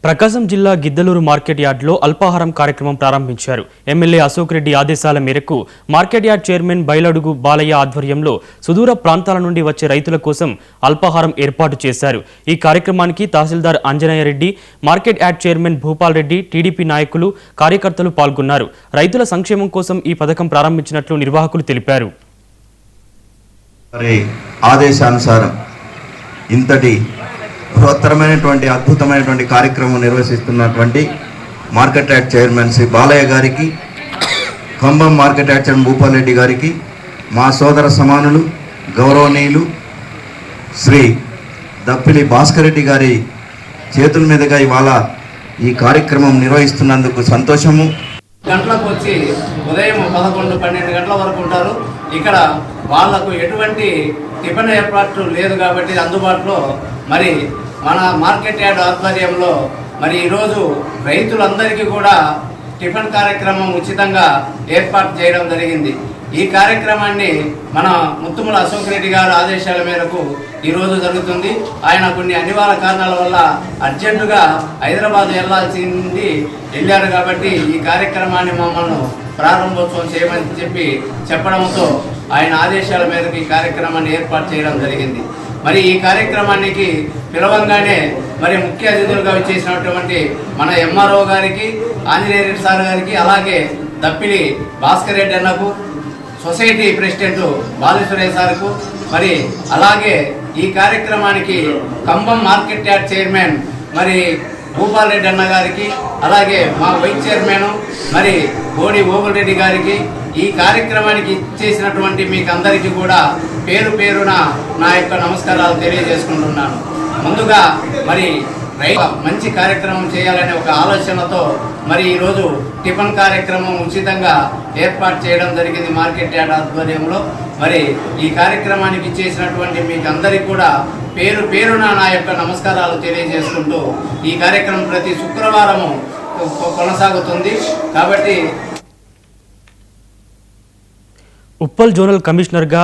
ప్రకాశం జిల్లా గిద్దలూరు మార్కెట్ యార్డ్లో అల్పాహారం కార్యక్రమం ప్రారంభించారు. ఎమ్మెల్యే అశోక్ రెడ్డి ఆదేశాల మేరకు మార్కెట్ యార్డ్ చైర్మన్ బైలడుగు బాలయ్య ఆధ్వర్యంలో సుదూర ప్రాంతాల నుండి వచ్చే రైతుల కోసం అల్పాహారం ఏర్పాటు చేశారు. ఈ కార్యక్రమానికి tahsildar Anjaneya Reddy, market yard chairman Bhupal Reddy, TDP నాయకులు, కార్యకర్తలు పాల్గొన్నారు. రైతుల సంక్షేమం కోసం ఈ పథకం ప్రారంభించినట్లు నిర్వాహకులు తెలిపారు. ఆదేశానుసారం ఇంతటి బృహత్తరమైనటువంటి అద్భుతమైనటువంటి కార్యక్రమం నిర్వహిస్తున్నటువంటి market yard chairman Sri Balayya గారికి, Khammam market yard chairman Bhupal Reddy గారికి, మా సోదర సమానులు గౌరవనీయులు శ్రీ దప్పిలి భాస్కర్ రెడ్డి గారి చేతుల మీదుగా ఇవాళ ఈ కార్యక్రమం నిర్వహిస్తున్నందుకు సంతోషము. గంటలకు వచ్చి ఉదయం 11-12 గంటల వరకు ఉంటారు. ఇక్కడ వాళ్లకు ఎటువంటి టిఫిన్ ఏర్పాటు లేదు కాబట్టి అందుబాటులో మరి మన మార్కెట్ యార్డ్ ఆధ్వర్యంలో మరి ఈరోజు రైతులందరికీ కూడా టిఫిన్ కార్యక్రమం ఉచితంగా ఏర్పాటు చేయడం జరిగింది. ఈ కార్యక్రమాన్ని మన ముత్తుముల అశోక్ రెడ్డి గారి ఆదేశాల మేరకు ఈరోజు జరుగుతుంది. ఆయన కొన్ని అనివార్య కారణాల వల్ల అర్జెంటుగా హైదరాబాద్ వెళ్ళారు కాబట్టి ఈ కార్యక్రమాన్ని మమ్మల్ని ప్రారంభోత్సవం చేయమని చెప్పడంతో ఆయన ఆదేశాల మేరకు ఈ కార్యక్రమాన్ని ఏర్పాటు చేయడం జరిగింది. మరి ఈ కార్యక్రమానికి పిలవంగానే మరి ముఖ్య అతిథులుగా వచ్చేసినటువంటి మన ఎంఆర్ఓ గారికి, ఆంజనేయ రెడ్డి సార్ గారికి, అలాగే దప్పిలి భాస్కర్ రెడ్డి అన్నకు, సొసైటీ ప్రెసిడెంట్ బాలేశ్వరయ్య సార్కు, మరి అలాగే ఈ కార్యక్రమానికి ఖమ్మం మార్కెట్ యార్డ్ చైర్మన్ మరి భూపాల్ రెడ్డి అన్న గారికి, అలాగే మా వైస్ చైర్మన్ మరి బోడి ఓగుల్ రెడ్డి గారికి, ఈ కార్యక్రమానికి చేసినటువంటి మీకు అందరికీ కూడా పేరు పేరున నా యొక్క నమస్కారాలు తెలియజేసుకుంటున్నాను. ముందుగా మరి మంచి కార్యక్రమం చేయాలనే ఒక ఆలోచనతో మరి ఈరోజు టిఫిన్ కార్యక్రమం ఉచితంగా ఏర్పాటు చేయడం జరిగింది మార్కెట్ యార్డ్ ఆధ్వర్యంలో. మరి ఈ కార్యక్రమానికి చేసినటువంటి మీకు అందరికీ కూడా పేరు పేరున నా యొక్క నమస్కారాలు తెలియజేసుకుంటూ ఈ కార్యక్రమం ప్రతి శుక్రవారము కొనసాగుతుంది. కాబట్టి ఉప్పల్ జోనల్ కమిషనర్గా